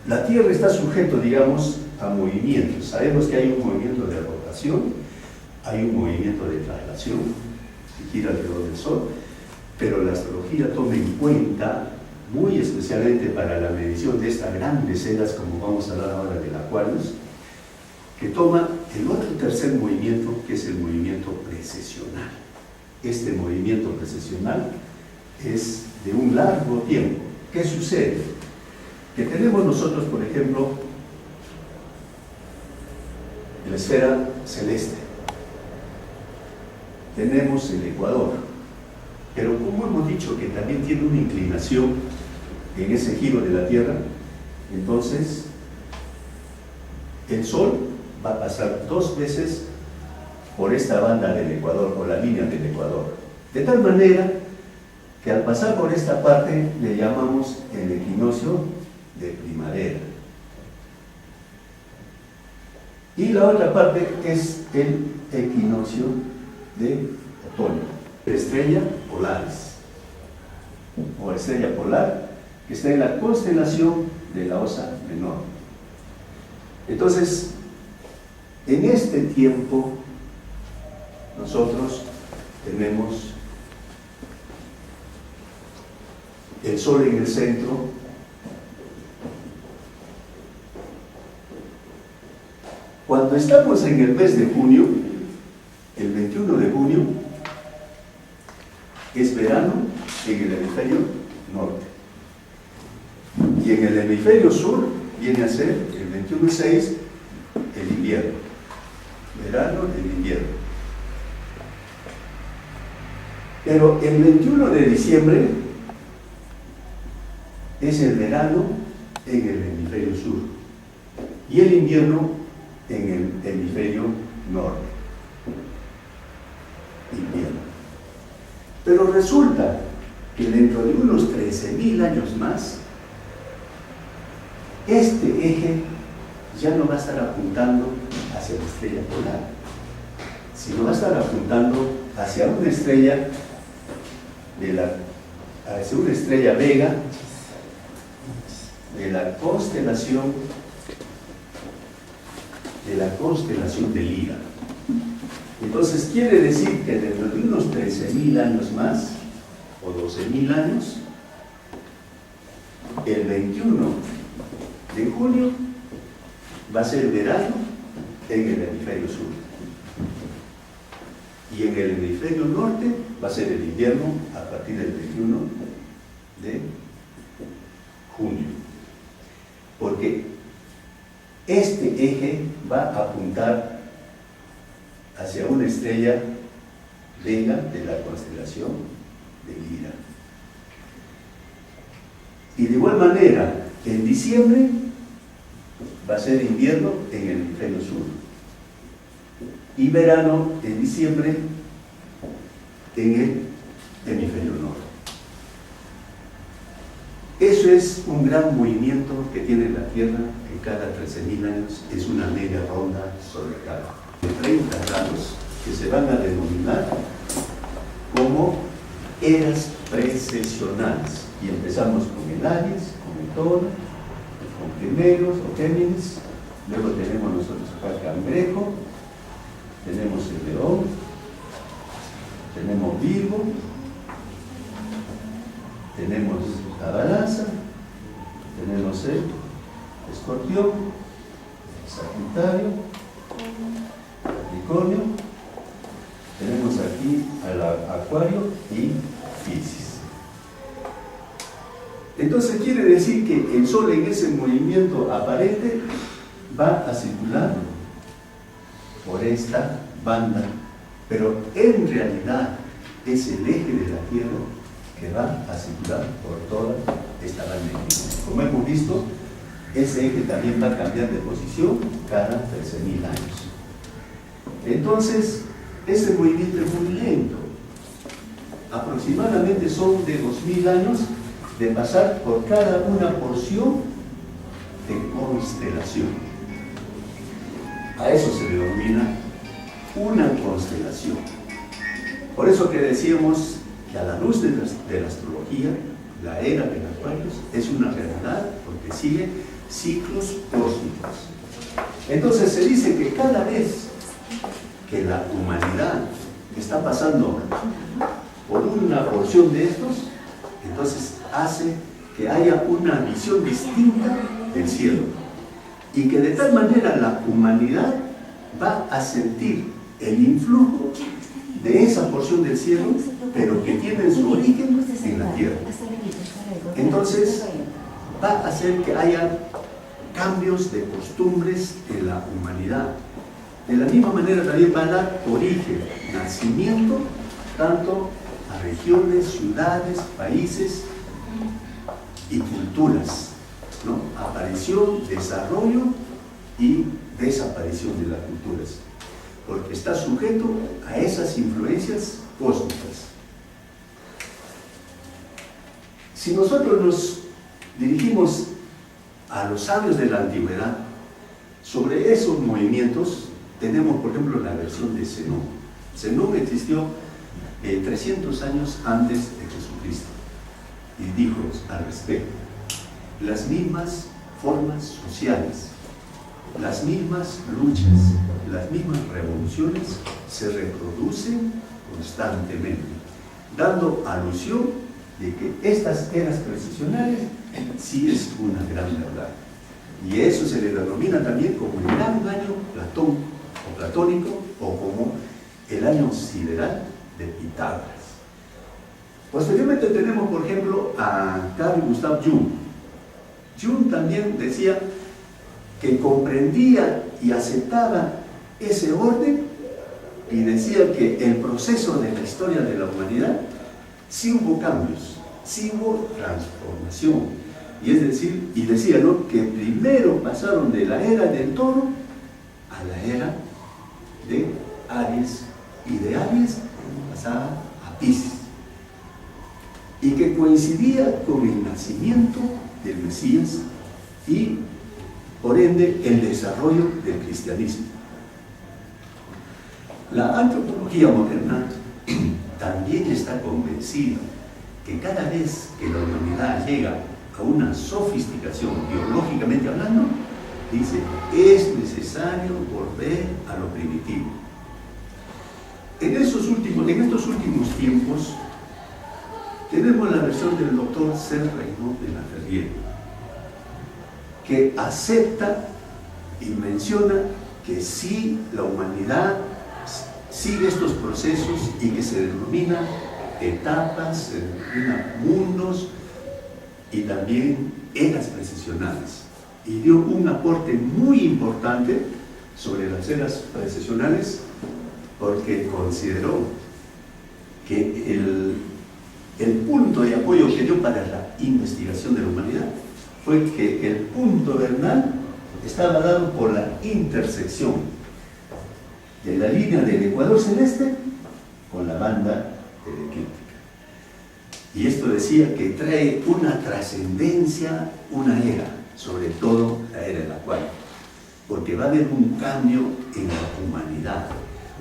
La Tierra está sujeto, digamos, a movimientos. Sabemos que hay un movimiento de rotación, hay un movimiento de traslación, que gira alrededor del Sol, pero la astrología toma en cuenta, muy especialmente para la medición de estas grandes eras, como vamos a hablar ahora del Acuarios, que toma el otro tercer movimiento, que es el movimiento precesional. Este movimiento precesional es de un largo tiempo. ¿Qué sucede? Que tenemos nosotros, por ejemplo, la esfera celeste. Tenemos el ecuador. Pero como hemos dicho que también tiene una inclinación en ese giro de la Tierra, entonces el Sol va a pasar 2 veces por esta banda del ecuador, o la línea del ecuador. De tal manera que al pasar por esta parte le llamamos el equinoccio de primavera. Y la otra parte es el equinoccio de otoño. Estrella polaris, o estrella polar, que está en la constelación de la Osa Menor. Entonces, en este tiempo, nosotros tenemos el Sol en el centro, cuando estamos en el mes de junio, el 21 de junio, es verano en el hemisferio norte. Y en el hemisferio sur viene a ser el 21/6 el invierno. Verano, el invierno. Pero el 21 de diciembre es el verano en el hemisferio sur y el invierno en el hemisferio norte. Invierno. Pero resulta que dentro de unos 13.000 años más, este eje ya no va a estar apuntando hacia la estrella polar, sino va a estar apuntando hacia una estrella hacia una estrella Vega de la constelación de Lira. Entonces quiere decir que dentro de unos 13.000 años más, o 12.000 años, el 21 de junio va a ser verano en el hemisferio sur. Y en el hemisferio norte va a ser el invierno a partir del 21 de junio. Porque este eje va a apuntar hacia una estrella Vega de la constelación de Lira. Y de igual manera, en diciembre va a ser invierno en el hemisferio sur y verano en diciembre en el hemisferio norte. Eso es un gran movimiento que tiene la Tierra en cada 13.000 años, es una media ronda sobre cada de 30 grados que se van a denominar como eras precesionales. Y empezamos con el Aries, con el Toro, con Primeros o Géminis, luego tenemos nosotros acá el Cangrejo, tenemos el León, tenemos Virgo, tenemos la Balanza, tenemos el Escorpión, Sagitario, Capricornio, tenemos aquí al Acuario y Piscis. Entonces quiere decir que el Sol en ese movimiento aparente va a circular por esta banda, pero en realidad es el eje de la Tierra que va a circular por toda esta banda. Como hemos visto, ese eje también va a cambiar de posición cada 13.000 años. Entonces, ese movimiento es muy lento. Aproximadamente son de 2.000 años de pasar por cada una porción de constelación. A eso se le denomina una constelación. Por eso que decíamos que a la luz de la astrología, la era de los Acuarios es una realidad porque sigue ciclos cósmicos. Entonces se dice que cada vez que la humanidad está pasando por una porción de estos, entonces hace que haya una visión distinta del cielo. Y que de tal manera la humanidad va a sentir el influjo de esa porción del cielo, pero que tiene su origen en la tierra. Entonces va a hacer que haya cambios de costumbres en la humanidad. De la misma manera también va a dar origen, nacimiento, tanto a regiones, ciudades, países y culturas, ¿no? Aparición, desarrollo y desaparición de las culturas, porque está sujeto a esas influencias cósmicas. Si nosotros nos dirigimos a los sabios de la antigüedad, sobre esos movimientos tenemos, por ejemplo, la versión de Zenón. Zenón existió 300 años antes de Jesucristo y dijo al respecto: las mismas formas sociales, las mismas luchas, las mismas revoluciones se reproducen constantemente, dando alusión de que estas eras precisionales sí es una gran verdad. Y eso se le denomina también como el gran año Platón, o platónico, o como el año sideral de Pitágoras. Posteriormente tenemos, por ejemplo, a Carl Gustav Jung. Jung también decía que comprendía y aceptaba ese orden y decía que el proceso de la historia de la humanidad sí hubo cambios, sí hubo transformación. Y es decir, y decía, ¿no?, que primero pasaron de la era del toro a la era de Aries, y de Aries pasaba a Piscis, y que coincidía con el nacimiento del Mesías y por ende el desarrollo del cristianismo. La antropología moderna también está convencida que cada vez que la humanidad llega a una sofisticación biológicamente hablando, dice, es necesario volver a lo primitivo. En estos últimos tiempos tenemos la versión del doctor Serge Reynaud de la Ferrier, que acepta y menciona que sí, la humanidad sigue estos procesos y que se denomina etapas, se denomina mundos y también eras precesionales. Y dio un aporte muy importante sobre las eras precesionales, porque consideró que el punto de apoyo que dio para la investigación de la humanidad fue que el punto vernal estaba dado por la intersección de la línea del ecuador celeste con la banda eclíptica. Y esto decía que trae una trascendencia, una era, sobre todo la era del Acuario, porque va a haber un cambio en la humanidad,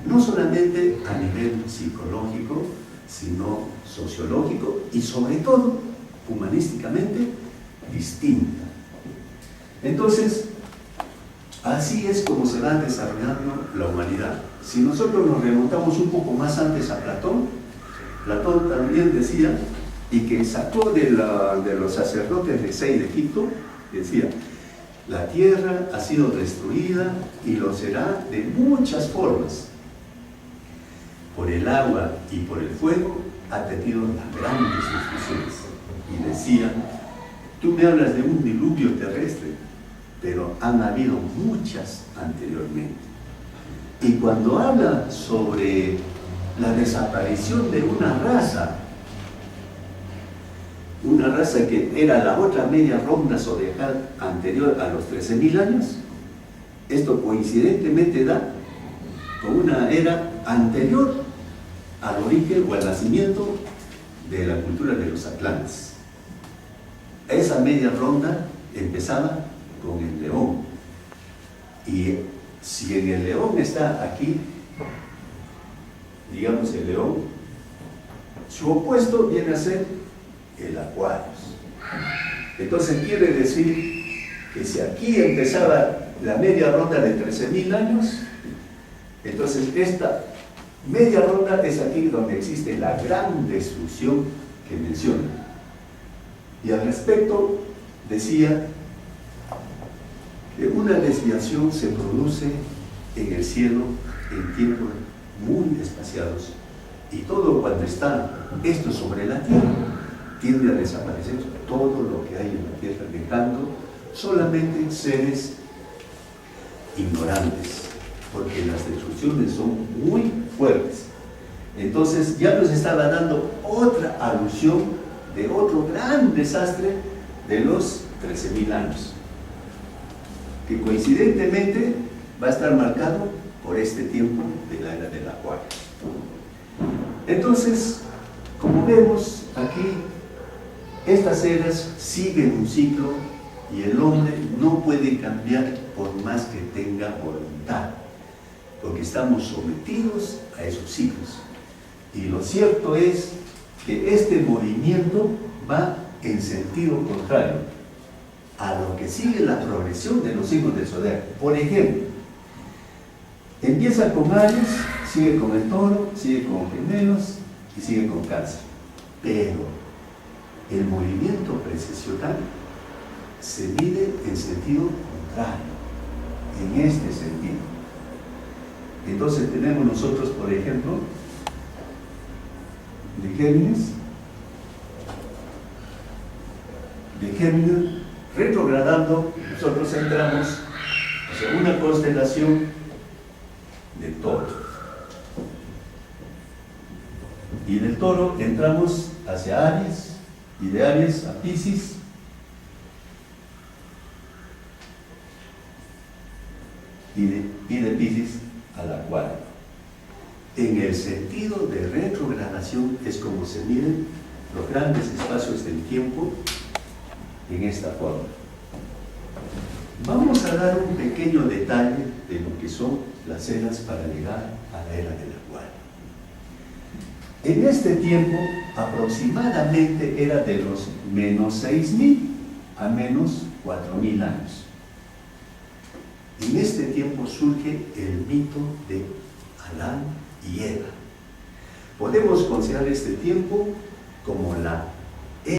no solamente a nivel psicológico, sino sociológico y sobre todo humanísticamente distinta. Entonces, así es como se va desarrollando la humanidad. Si nosotros nos remontamos un poco más antes a Platón, Platón también decía, y que sacó de los sacerdotes de Sei de Egipto, decía, la tierra ha sido destruida y lo será de muchas formas. Por el agua y por el fuego ha tenido las grandes destrucciones. Y decía, tú me hablas de un diluvio terrestre, pero han habido muchas anteriormente. Y cuando habla sobre la desaparición de una raza que era la otra media ronda zodiacal anterior a los 13.000 años, esto coincidentemente da con una era anterior al origen o al nacimiento de la cultura de los Atlantes. Esa media ronda empezaba con el león, y si en el león está aquí, digamos el león, su opuesto viene a ser el Acuario. Entonces quiere decir que si aquí empezaba la media ronda de 13.000 años, entonces esta media ronda es aquí donde existe la gran destrucción que menciona. Y al respecto decía que una desviación se produce en el cielo en tiempos muy espaciados, y todo cuando está esto sobre la tierra tiende a desaparecer todo lo que hay en la tierra, dejando solamente seres ignorantes, porque las destrucciones son muy fuertes. Entonces ya nos estaba dando otra alusión de otro gran desastre de los 13.000 años, que coincidentemente va a estar marcado por este tiempo de la era del Acuario. Entonces, como vemos aquí, estas eras siguen un ciclo y el hombre no puede cambiar por más que tenga voluntad, porque estamos sometidos a esos ciclos. Y lo cierto es que este movimiento va en sentido contrario a lo que sigue la progresión de los signos del zodiaco. Por ejemplo, empieza con Aries, sigue con el Toro, sigue con Gemelos y sigue con Cáncer. Pero el movimiento precesional se mide en sentido contrario, en este sentido. Entonces tenemos nosotros, por ejemplo, de Géminis, retrogradando, nosotros entramos hacia una constelación de Toro. Y del Toro entramos hacia Aries, y de Aries a Piscis, y de Piscis al Acuario. En el sentido de retrogradación es como se miden los grandes espacios del tiempo en esta forma. Vamos a dar un pequeño detalle de lo que son las eras para llegar a la era del Acuario. En este tiempo aproximadamente era de los menos 6.000 a menos 4.000 años. En este tiempo surge el mito de Adán y Eva. Podemos considerar este tiempo como la